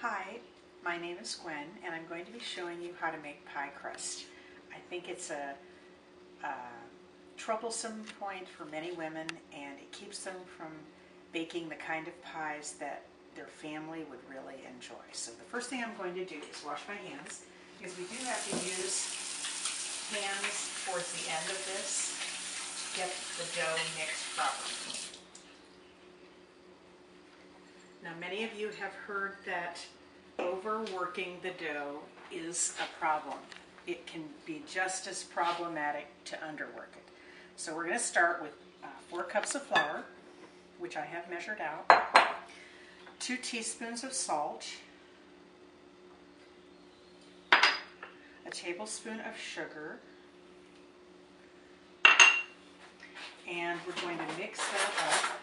Hi, my name is Gwen, and I'm going to be showing you how to make pie crust. I think it's a troublesome point for many women, and it keeps them from baking the kind of pies that their family would really enjoy. So the first thing I'm going to do is wash my hands, because we do have to use hands towards the end of this to get the dough mixed properly. Now, many of you have heard that overworking the dough is a problem. It can be just as problematic to underwork it. So we're going to start with 4 cups of flour, which I have measured out, 2 teaspoons of salt, a tablespoon of sugar, and we're going to mix that up.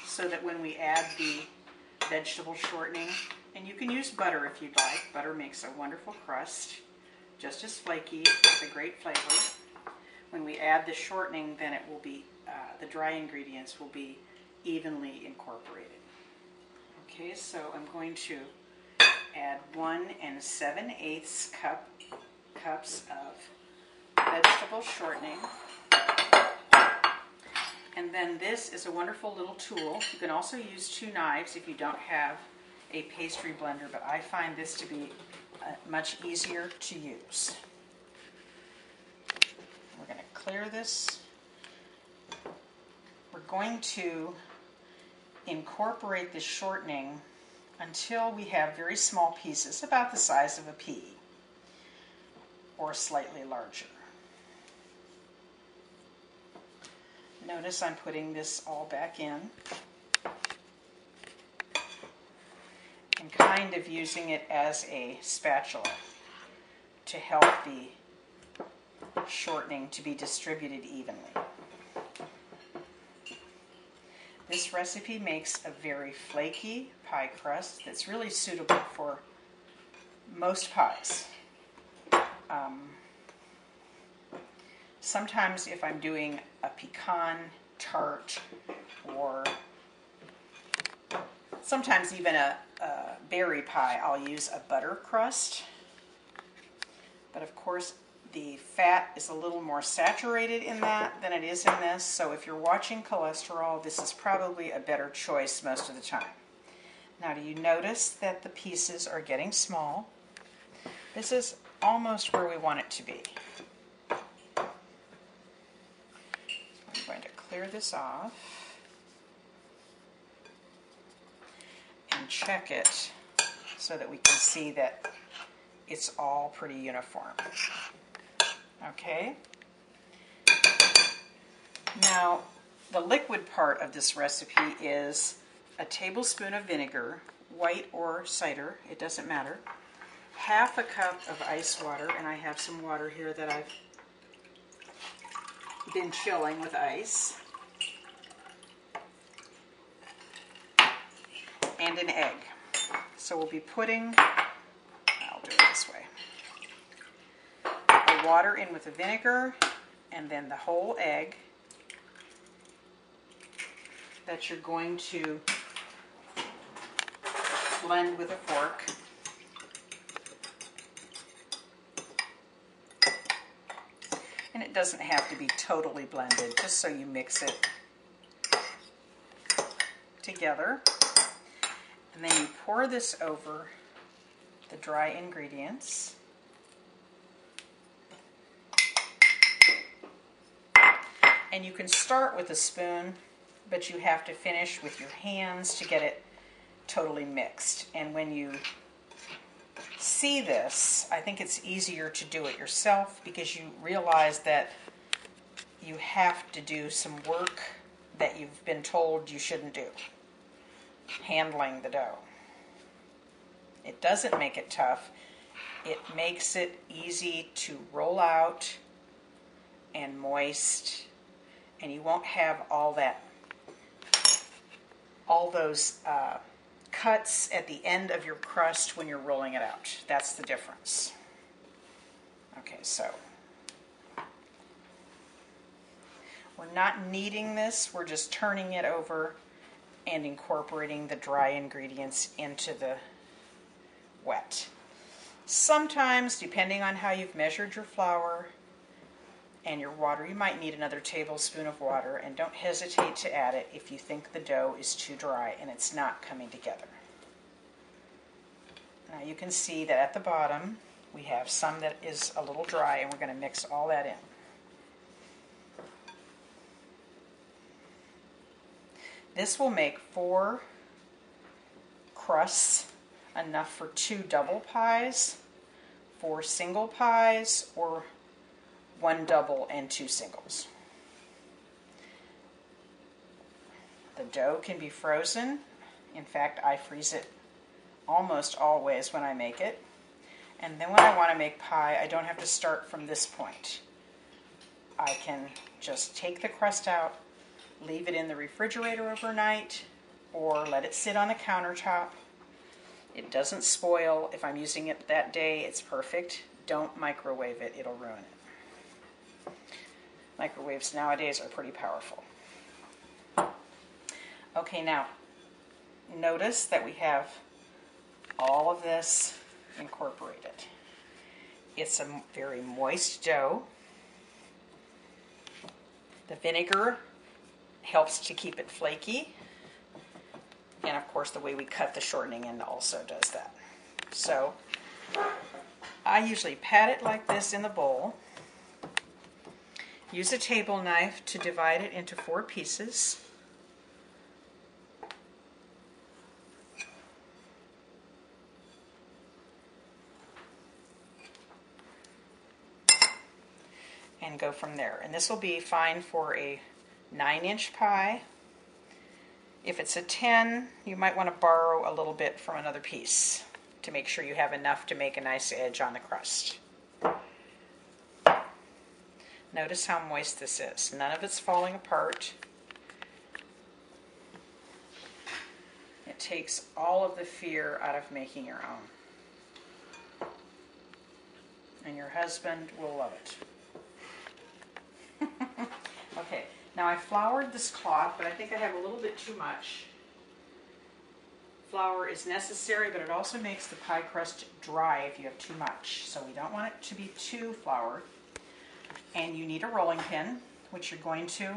So that when we add the vegetable shortening, and you can use butter if you'd like. Butter makes a wonderful crust, just as flaky, with a great flavor. When we add the shortening, then it will be, the dry ingredients will be evenly incorporated. Okay, so I'm going to add 1 7/8 cups of vegetable shortening. And then this is a wonderful little tool. You can also use 2 knives if you don't have a pastry blender, but I find this to be much easier to use. We're going to clear this. We're going to incorporate the shortening until we have very small pieces, about the size of a pea, or slightly larger. Notice I'm putting this all back in and kind of using it as a spatula to help the shortening to be distributed evenly. This recipe makes a very flaky pie crust that's really suitable for most pies. Sometimes if I'm doing a pecan tart, or sometimes even a berry pie, I'll use a butter crust. But of course, the fat is a little more saturated in that than it is in this, so if you're watching cholesterol, this is probably a better choice most of the time. Now, do you notice that the pieces are getting small? This is almost where we want it to be. I'm going to clear this off and check it so that we can see that it's all pretty uniform. Okay. Now, the liquid part of this recipe is a tablespoon of vinegar, white or cider, it doesn't matter, half a cup of ice water, and I have some water here that I've been chilling with ice, and an egg. So we'll be putting, I'll do it this way, the water in with the vinegar, and then the whole egg that you're going to blend with a fork. And it doesn't have to be totally blended, just so you mix it together. And then you pour this over the dry ingredients. And you can start with a spoon, but you have to finish with your hands to get it totally mixed. And when you see this, I think it's easier to do it yourself, because you realize that you have to do some work that you've been told you shouldn't do, handling the dough. It doesn't make it tough. It makes it easy to roll out and moist, and you won't have all those cuts at the end of your crust when you're rolling it out. That's the difference. Okay, so We're not kneading this, we're just turning it over and incorporating the dry ingredients into the wet. Sometimes, depending on how you've measured your flour and your water, you might need another tablespoon of water, and don't hesitate to add it if you think the dough is too dry and it's not coming together. Now you can see that at the bottom we have some that is a little dry, and we're going to mix all that in. This will make 4 crusts, enough for 2 double pies, 4 single pies, or 1 double and 2 singles. The dough can be frozen. In fact, I freeze it almost always when I make it. And then when I want to make pie, I don't have to start from this point. I can just take the crust out, leave it in the refrigerator overnight, or let it sit on a countertop. It doesn't spoil. If I'm using it that day, it's perfect. Don't microwave it, it'll ruin it. Microwaves nowadays are pretty powerful. Okay, now notice that we have all of this incorporated. It's a very moist dough. The vinegar helps to keep it flaky. And of course the way we cut the shortening in also does that. So I usually pat it like this in the bowl. Use a table knife to divide it into 4 pieces. And go from there. And this will be fine for a 9-inch pie. If it's a 10, you might want to borrow a little bit from another piece to make sure you have enough to make a nice edge on the crust. Notice how moist this is. None of it's falling apart. It takes all of the fear out of making your own. And your husband will love it. Okay, now I floured this cloth, but I think I have a little bit too much. Flour is necessary, but it also makes the pie crust dry if you have too much. So we don't want it to be too floured. And you need a rolling pin, which you're going to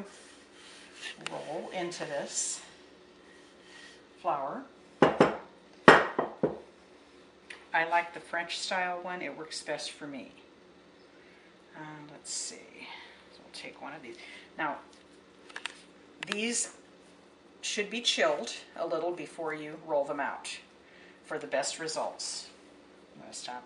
roll into this flour. I like the French style one. It works best for me. Let's see. Take one of these. Now, these should be chilled a little before you roll them out for the best results. I'm going to stop.